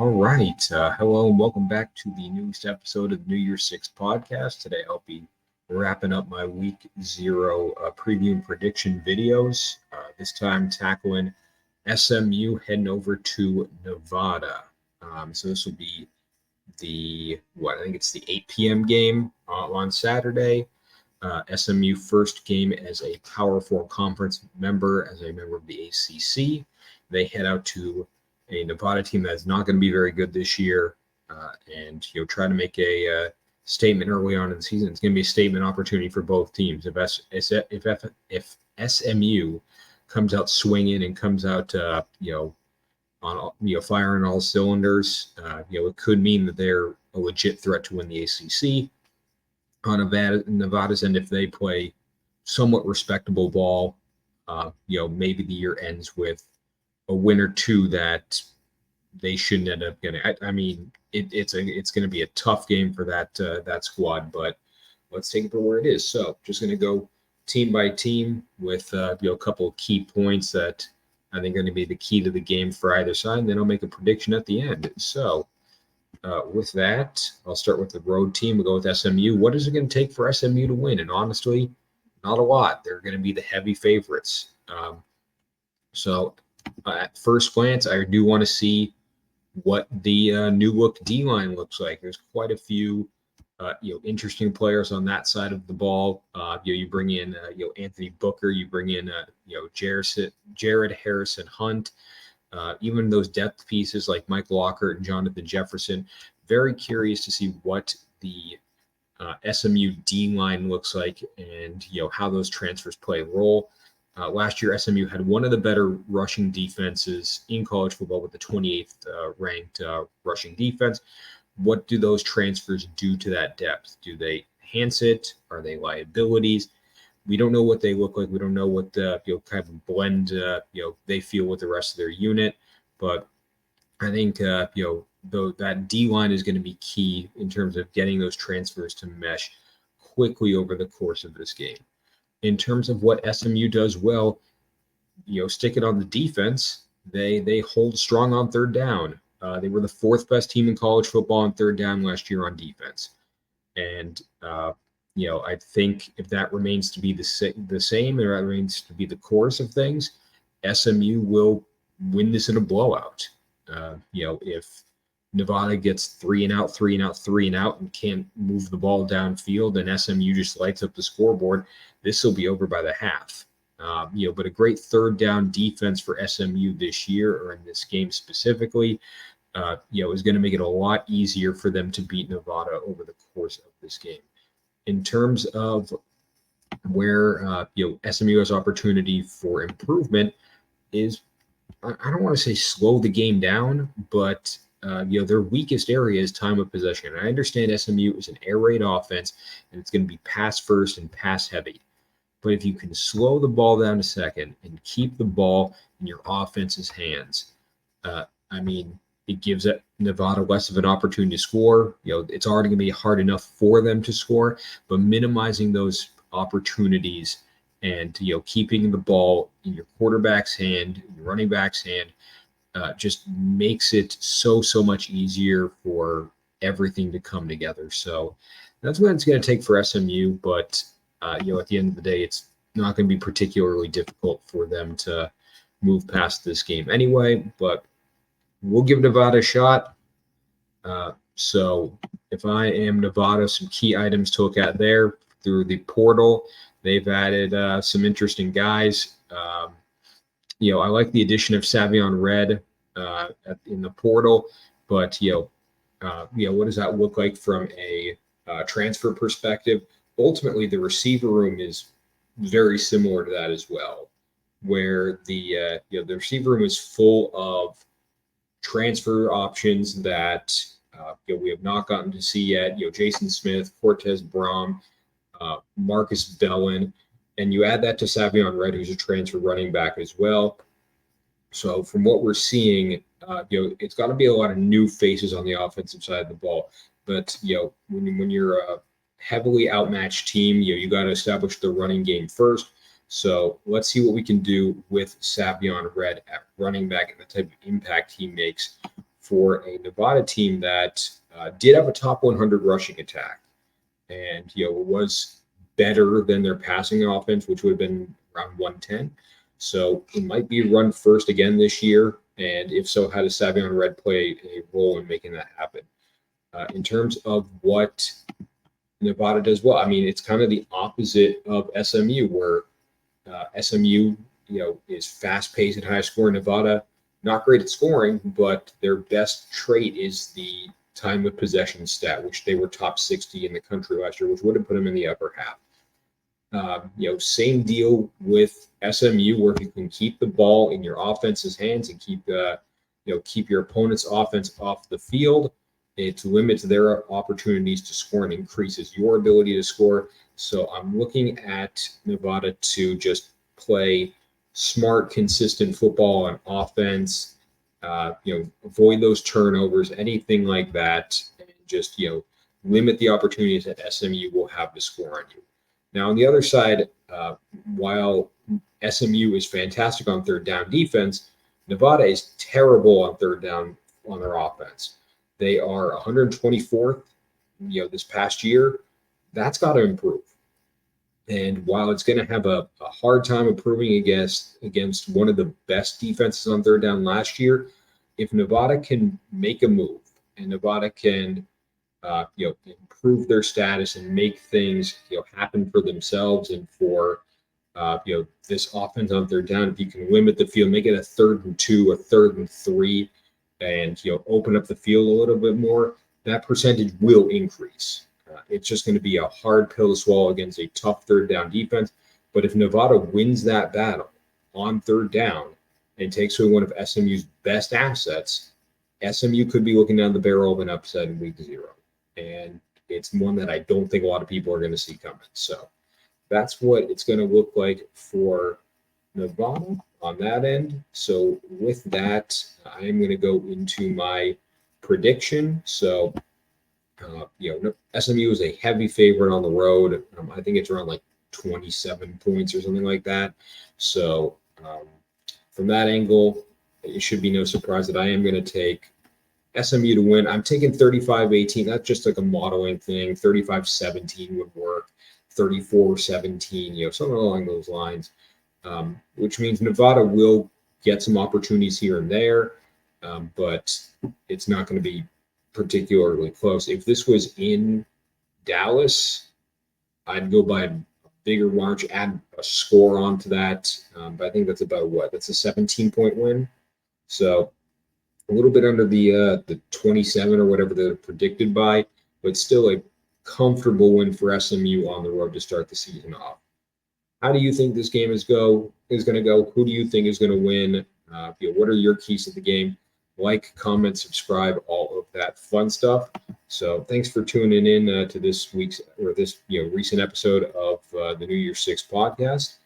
All right. Hello and welcome back to the newest episode of the New Year's Six podcast. Today I'll be wrapping up my week zero preview and prediction videos. This time tackling SMU heading over to Nevada. So this will be I think it's the 8 p.m. game on Saturday. SMU first game as a Power 4 conference member, as a member of the ACC. They head out to a Nevada team that's not going to be very good this year, and try to make a statement early on in the season. It's going to be a statement opportunity for both teams. If SMU comes out swinging and comes out on firing all cylinders, it could mean that they're a legit threat to win the ACC. On Nevada's end, if they play somewhat respectable ball, maybe the year ends with a win or two that they shouldn't end up getting. I mean, it's going to be a tough game for that squad, but let's take it for where it is. So, just going to go team by team with a couple of key points that I think are going to be the key to the game for either side, and then I'll make a prediction at the end. So, with that, I'll start with the road team. We'll go with SMU. What is it going to take for SMU to win? And honestly, not a lot. They're going to be the heavy favorites. So at first glance, I do want to see what the new look D-line looks like. There's quite a few interesting players on that side of the ball. You bring in Anthony Booker, you bring in Jared Harrison Hunt. Even those depth pieces like Mike Lockhart and Jonathan Jefferson. Very curious to see what the SMU D-line looks like and how those transfers play a role. Last year, SMU had one of the better rushing defenses in college football with the 28th ranked rushing defense. What do those transfers do to that depth? Do they enhance it? Are they liabilities? We don't know what they look like. We don't know what the kind of blend they feel with the rest of their unit. But I think though that D line is going to be key in terms of getting those transfers to mesh quickly over the course of this game. In terms of what SMU does well, stick it on the defense. They hold strong on third down. They were the fourth best team in college football on third down last year on defense, and I think if that remains to be the same, or that remains to be the course of things, SMU will win this in a blowout. If Nevada gets 3 and out, and can't move the ball downfield, and SMU just lights up the scoreboard, this will be over by the half. But a great third down defense for SMU this year, or in this game specifically, is going to make it a lot easier for them to beat Nevada over the course of this game. In terms of where SMU has opportunity for improvement is, I don't want to say slow the game down, but their weakest area is time of possession. And I understand SMU is an air raid offense, and it's going to be pass first and pass heavy. But if you can slow the ball down a second and keep the ball in your offense's hands, it gives Nevada less of an opportunity to score. It's already going to be hard enough for them to score, but minimizing those opportunities and keeping the ball in your quarterback's hand, your running back's hand, just makes it so much easier for everything to come together. So that's what it's going to take for SMU. But at the end of the day, it's not going to be particularly difficult for them to move past this game anyway. But we'll give Nevada a shot. So if I am Nevada, some key items to look at there through the portal. They've added some interesting guys. I like the addition of Savion Red in the portal, but what does that look like from a transfer perspective? Ultimately, the receiver room is very similar to that as well, where the receiver room is full of transfer options that we have not gotten to see yet. Jason Smith, Cortez Braum, Marcus Bellin, and you add that to Savion Red, who's a transfer running back as well. So from what we're seeing, it's got to be a lot of new faces on the offensive side of the ball. But when you're a heavily outmatched team, you got to establish the running game first. So let's see what we can do with Savion Red at running back and the type of impact he makes for a Nevada team that did have a top 100 rushing attack, and it was better than their passing offense, which would have been around 110. So it might be run first again this year, and if so, how does Savion Red play a role in making that happen? In terms of what Nevada does well, I mean, it's kind of the opposite of SMU, where SMU, is fast-paced and high-scoring. Nevada, not great at scoring, but their best trait is the time of possession stat, which they were top 60 in the country last year, which would have put them in the upper half. Same deal with SMU, where if you can keep the ball in your offense's hands and keep your opponent's offense off the field, it limits their opportunities to score and increases your ability to score. So I'm looking at Nevada to just play smart, consistent football on offense, avoid those turnovers, anything like that, and just, limit the opportunities that SMU will have to score on you. Now, on the other side, while SMU is fantastic on third down defense, Nevada is terrible on third down on their offense. They are 124th, this past year. That's got to improve. And while it's going to have a hard time improving against one of the best defenses on third down last year, if Nevada can make a move and Nevada can improve their status and make things happen for themselves and for this offense on third down, if you can limit the field, make it a 3rd and 2, a 3rd and 3, and open up the field a little bit more, that percentage will increase. It's just going to be a hard pill to swallow against a tough third down defense. But if Nevada wins that battle on third down and takes away one of SMU's best assets, SMU could be looking down the barrel of an upset in week 0. And it's one that I don't think a lot of people are going to see coming. So that's what it's going to look like for Nevada on that end. So with that, I am going to go into my prediction. So SMU is a heavy favorite on the road. I think it's around like 27 points or something like that. So from that angle, it should be no surprise that I am going to take SMU to win. I'm taking 35-18. That's just like a modeling thing. 35-17 would work. 34-17, something along those lines, which means Nevada will get some opportunities here and there, but it's not going to be particularly close. If this was in Dallas, I'd go by a bigger march, add a score onto that. But I think that's about that's a 17-point win. So a little bit under the 27 or whatever they're predicted by, but still a comfortable win for SMU on the road to start the season off. How do you think this game is going to go? Who do you think is going to win? What are your keys to the game? Like, comment, subscribe, all of that fun stuff. So thanks for tuning in to this week's or this recent episode of the New Year's 6 podcast.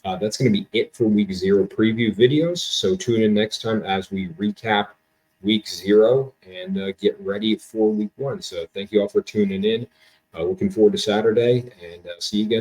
That's going to be it for week 0 preview videos. So tune in next time as we recap week 0 and get ready for week 1. So thank you all for tuning in. Looking forward to Saturday, and see you again soon.